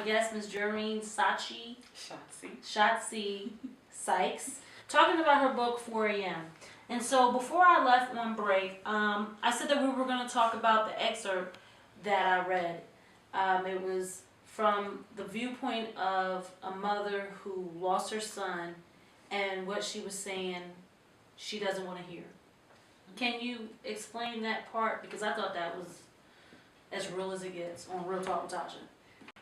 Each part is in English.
guest, Ms Joreen Sykes, talking about her book 4 a.m. And so before I left on break, I said that we were going to talk about the excerpt that I read. It was from the viewpoint of a mother who lost her son and what she was saying she doesn't want to hear. Can you explain that part? Because I thought that was as real as it gets on Real Talk Natasha.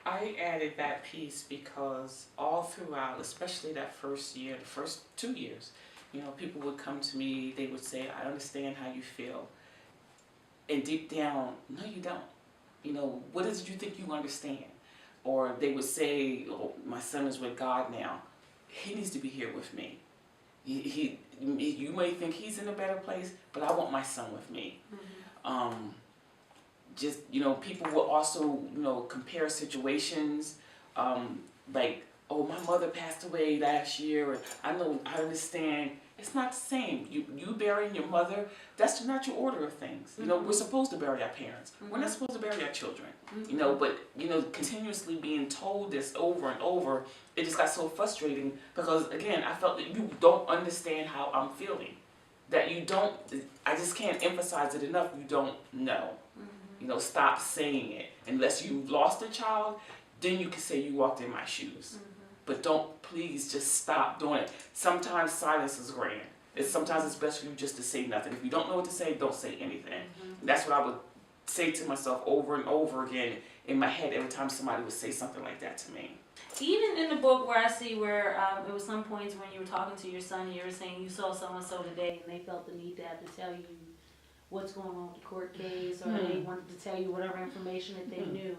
I added that piece because all throughout, especially that first year, the first 2 years, people would come to me, they would say, I understand how you feel. And deep down, no, you don't. What is it you think you understand? Or they would say, oh, my son is with God now. He needs to be here with me. You may think he's in a better place, but I want my son with me. Mm-hmm. People will also, compare situations, like, oh, my mother passed away last year, and I understand. It's not the same. You burying your mother, that's not your order of things. Mm-hmm. We're supposed to bury our parents. Mm-hmm. We're not supposed to bury our children. Mm-hmm. But, continuously being told this over and over, it just got so frustrating because, again, I felt that you don't understand how I'm feeling. That you don't, I just can't emphasize it enough, you don't know. Mm-hmm. Stop saying it. Unless you've lost a child, then you can say you walked in my shoes. Mm-hmm. But don't, please just stop doing it. Sometimes silence is grand. Sometimes it's best for you just to say nothing. If you don't know what to say, don't say anything. Mm-hmm. That's what I would say to myself over and over again in my head every time somebody would say something like that to me. Even in the book where I see where it was some points when you were talking to your son, you were saying you saw so-and-so today and they felt the need to have to tell you what's going on with the court case, or they wanted to tell you whatever information that they knew.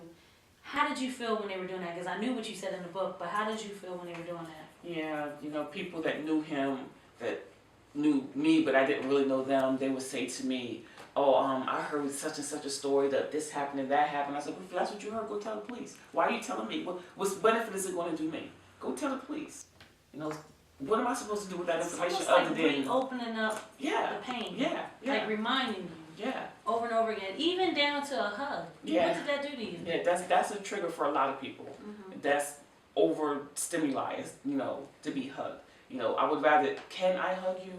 How did you feel when they were doing that? Because I knew what you said in the book, but how did you feel when they were doing that? Yeah, people that knew him, that knew me, but I didn't really know them, they would say to me, oh, I heard such and such a story that this happened and that happened. I said, well, if that's what you heard, go tell the police. Why are you telling me? What benefit is it going to do me? Go tell the police. What am I supposed to do with that information other than opening up the pain? Yeah. Like reminding you. Yeah. Over and over again, even down to a hug. Yeah. What did that do to you? Yeah, that's a trigger for a lot of people. Mm-hmm. That's over stimuli, to be hugged. I would rather, can I hug you?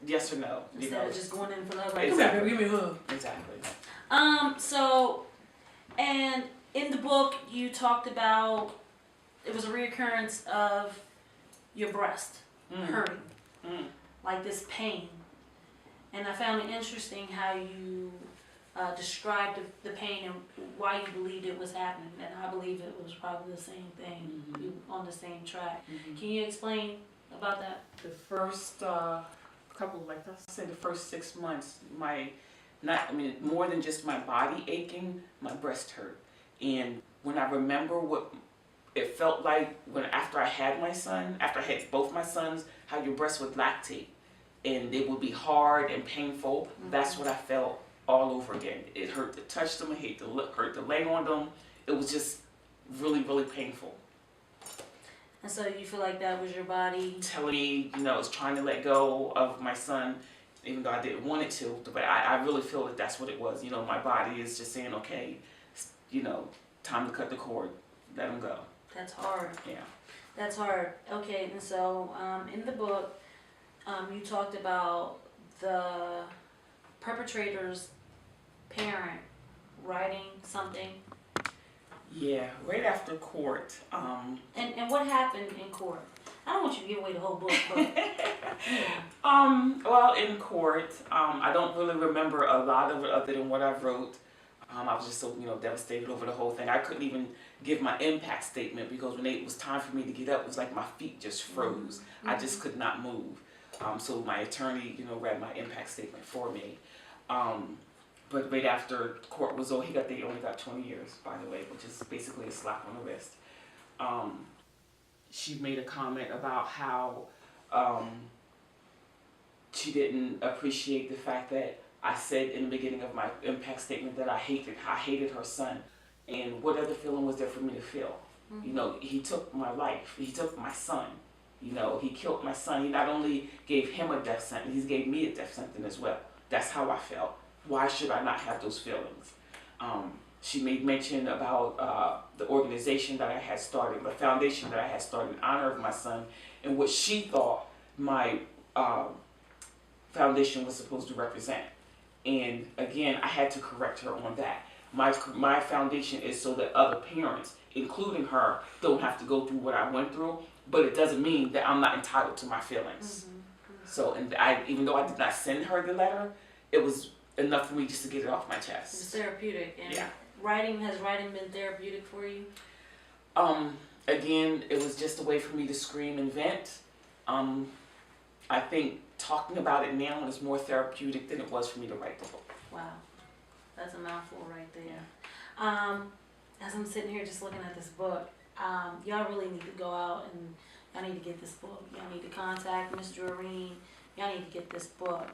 Yes or no? Instead of just going in for love, like, exactly. Come here, give me a hug. Exactly. So, and in the book, you talked about, it was a reoccurrence of your breast hurting, like this pain. And I found it interesting how you described the pain and why you believed it was happening. And I believe it was probably the same thing, you on the same track. Mm-hmm. Can you explain about that? The first couple, like I said, the first 6 months, more than just my body aching, my breast hurt. And when I remember what it felt like after I had my son, after I had both my sons, how your breast would lactate and it would be hard and painful. Mm-hmm. That's what I felt all over again. It hurt to touch them, it hurt to lay on them. It was just really, really painful. And so you feel like that was your body telling me, I was trying to let go of my son, even though I didn't want it to. But I really feel that that's what it was. My body is just saying, okay, time to cut the cord, let him go. That's hard. Yeah. That's hard. Okay, and so in the book, you talked about the perpetrator's parent writing something. Yeah, right after court. And what happened in court? I don't want you to give away the whole book, but well, in court, I don't really remember a lot of it other than what I wrote. I was just so, devastated over the whole thing. I couldn't even give my impact statement because when it was time for me to get up, it was like my feet just froze. Mm-hmm. I just could not move. So my attorney, read my impact statement for me. But right after court was over, they only got 20 years, by the way, which is basically a slap on the wrist. She made a comment about how she didn't appreciate the fact that I said in the beginning of my impact statement that I hated her son. And what other feeling was there for me to feel? Mm-hmm. He took my life. He took my son. He killed my son. He not only gave him a death sentence, he gave me a death sentence as well. That's how I felt. Why should I not have those feelings? She made mention about the organization that I had started, the foundation that I had started in honor of my son, and what she thought my foundation was supposed to represent. And again, I had to correct her on that. My foundation is so that other parents, including her, don't have to go through what I went through, but it doesn't mean that I'm not entitled to my feelings. So, and even though I did not send her the letter, it was enough for me just to get it off my chest. It's therapeutic. And yeah. Has writing been therapeutic for you? Again, it was just a way for me to scream and vent. I think talking about it now is more therapeutic than it was for me to write the book. Wow, that's a mouthful right there. Yeah. As I'm sitting here just looking at this book, y'all really need to go out and y'all need to get this book. Y'all need to contact Ms. Joreen. Y'all need to get this book.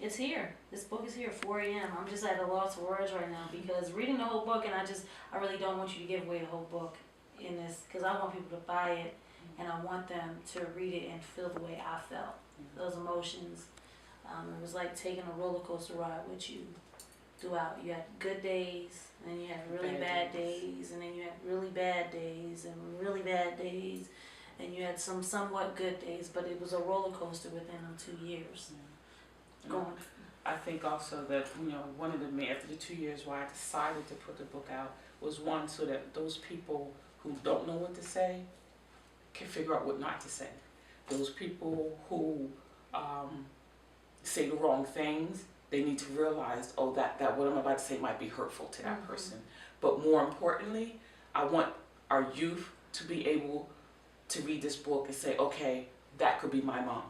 It's here. This book is here, 4 a.m. I'm just at a loss of words right now because reading the whole book, and I really don't want you to give away the whole book in this because I want people to buy it and I want them to read it and feel the way I felt. Those emotions. It was like taking a roller coaster ride with you throughout. You had good days, and then you had really bad days, and then you had really bad days, and really bad days, and you had some somewhat good days, but it was a roller coaster within them 2 years. Going. I think also that, one of the after the 2 years why I decided to put the book out was one, so that those people who don't know what to say can figure out what not to say. Those people who say the wrong things, they need to realize, oh, that what I'm about to say might be hurtful to that person. But more importantly, I want our youth to be able to read this book and say, okay, that could be my mom.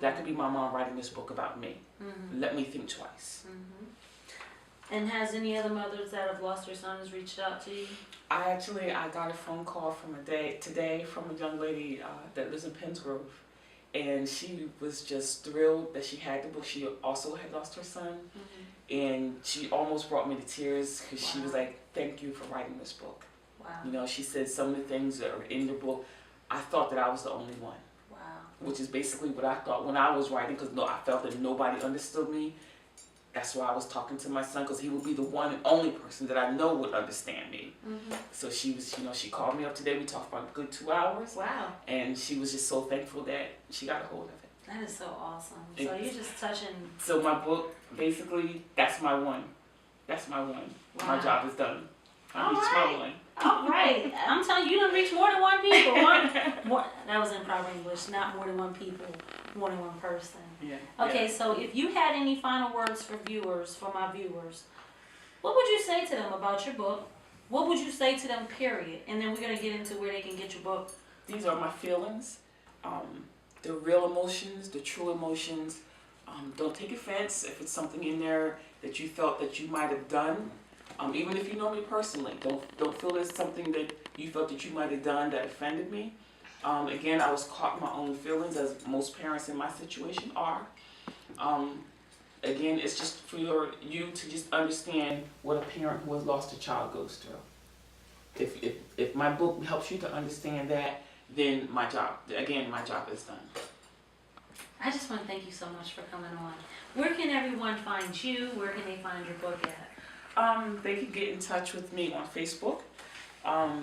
That could be my mom writing this book about me. Let me think twice. And has any other mothers that have lost their sons reached out to you? I got a phone call today from a young lady that lives in Pennsgrove, and she was just thrilled that she had the book. She also had lost her son, and she almost brought me to tears because she was like, "Thank you for writing this book." Wow. She said some of the things that are in the book, I thought that I was the only one. Which is basically what I thought when I was writing, because I felt that nobody understood me. That's why I was talking to my son, because he would be the one and only person that I know would understand me. So she was, she called me up today. We talked for a good 2 hours. Wow. And she was just so thankful that she got a hold of it. That is so awesome. So you're just touching. So my book, basically, that's my one. That's my one. Wow. My job is done. I reached my one. All right. I'm telling you, you done reached more than one people. That was in proper English. Not more than one people, more than one person. Yeah. Okay, so if you had any final words for my viewers, what would you say to them about your book? What would you say to them, period? And then we're going to get into where they can get your book. These are my feelings. The real emotions, the true emotions. Don't take offense if it's something in there that you felt that you might have done. Even if you know me personally, don't feel it's something that you felt that you might have done that offended me. Again, I was caught in my own feelings, as most parents in my situation are. Again, it's just for you to just understand what a parent who has lost a child goes through. If my book helps you to understand that, then my job is done. I just want to thank you so much for coming on. Where can everyone find you? Where can they find your book at? They can get in touch with me on Facebook.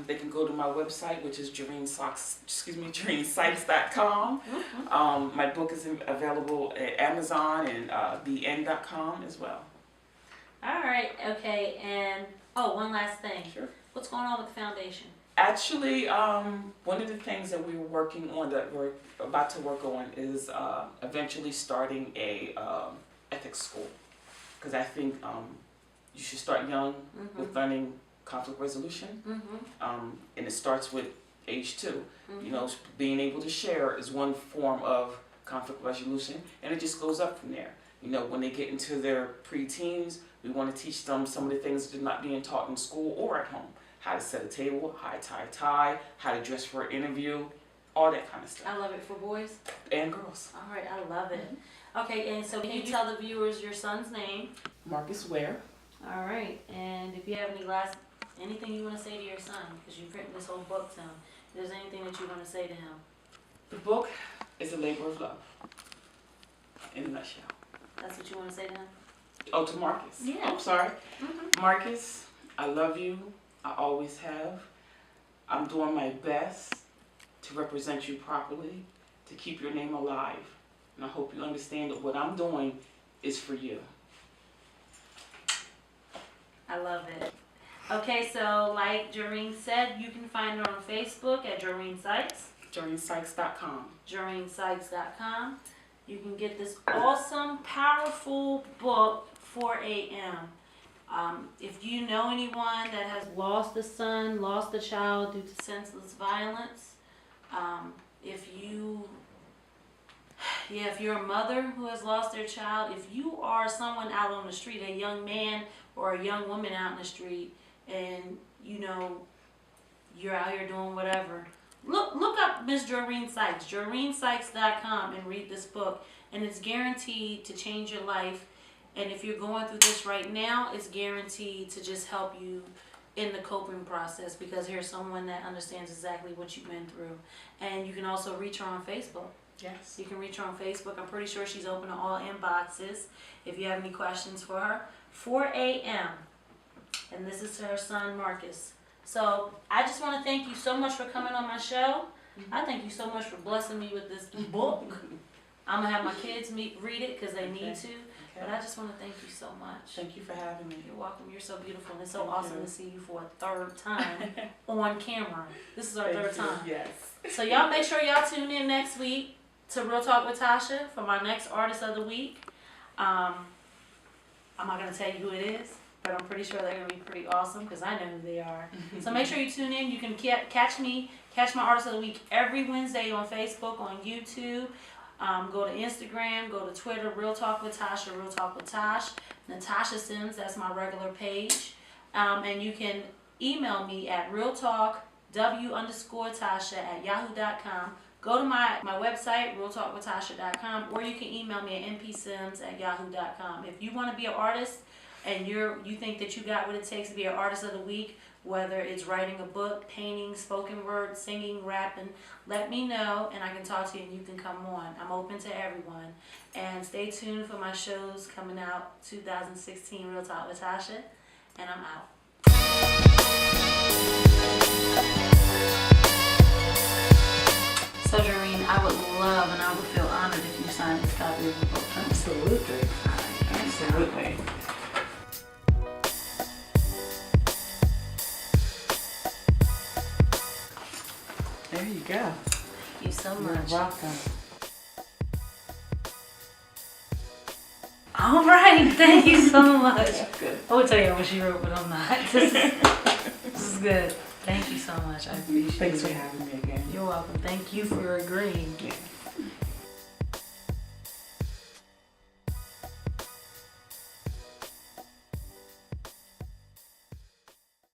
They can go to my website, which is JoreenSykes.com. My book is available at Amazon and theend.com as well. All right, okay, and one last thing. Sure. What's going on with the foundation? Actually, one of the things that we were working on, that we're about to work on, is eventually starting a ethics school, because I think you should start young with learning conflict resolution, and it starts with age 2. Being able to share is one form of conflict resolution, and it just goes up from there. When they get into their pre-teens, we want to teach them some of the things that are not being taught in school or at home. How to set a table, how to tie a tie, how to dress for an interview, all that kind of stuff. I love it. For boys? And girls. All right, I love it. Okay, and so can you tell the viewers your son's name? Marcus Ware. All right, and if you have anything you want to say to your son, because you've written this whole book to him, if there's anything that you want to say to him? The book is a labor of love, in a nutshell. That's what you want to say to him? Oh, to Marcus. Yeah. I'm sorry. Mm-hmm. Marcus, I love you. I always have. I'm doing my best to represent you properly, to keep your name alive. And I hope you understand that what I'm doing is for you. I love it. Okay, so like Joreen said, you can find her on Facebook at Joreen Sykes. JoreenSykes.com. JoreenSykes.com. You can get this awesome, powerful book, 4 a.m. If you know anyone that has lost a son, lost a child due to senseless violence, if you're a mother who has lost their child, if you are someone out on the street, a young man or a young woman out in the street, and you're out here doing whatever, look up Ms. Joreen Sykes, JoreenSykes.com, and read this book. And it's guaranteed to change your life. And if you're going through this right now, it's guaranteed to just help you in the coping process, because here's someone that understands exactly what you've been through. And you can also reach her on Facebook. Yes. You can reach her on Facebook. I'm pretty sure she's open to all inboxes if you have any questions for her. 4 a.m. And this is to her son, Marcus. So I just want to thank you so much for coming on my show. I thank you so much for blessing me with this book. I'm going to have my kids read it because they need to. But I just want to thank you so much. Thank you for having me. You're welcome. You're so beautiful. And it's so Thank awesome you. to see you for a third time on camera. This is our Thank third you. time. Yes. So y'all make sure y'all tune in next week to Real Talk with Tasha for my next Artist of the Week. I'm not going to tell you who it is, but I'm pretty sure they're going to be pretty awesome because I know who they are. So make sure you tune in. You can catch my Artist of the Week every Wednesday on Facebook, on YouTube. Go to Instagram, go to Twitter, Real Talk with Tasha, Real Talk with Tosh. Natasha Sims, that's my regular page. And you can email me at realtalkw_tasha@yahoo.com. Go to my website, realtalkwithtasha.com, or you can email me at mpsims@yahoo.com. If you want to be an artist and you think that you got what it takes to be an Artist of the Week, whether it's writing a book, painting, spoken word, singing, rapping, let me know and I can talk to you and you can come on. I'm open to everyone. And stay tuned for my shows coming out 2016 Real Talk with Tasha. And I'm out. So Joreen, I would love and I would feel honored if you signed this copy of the book. Absolutely. Absolutely. There you go. Thank you so You're much. welcome. All right, thank you so much. That's good. I would tell you what she wrote, but I'm not. This is good. Thank you so much. I appreciate it. Thanks for having me again. You're welcome. Thank you for agreeing. Yeah.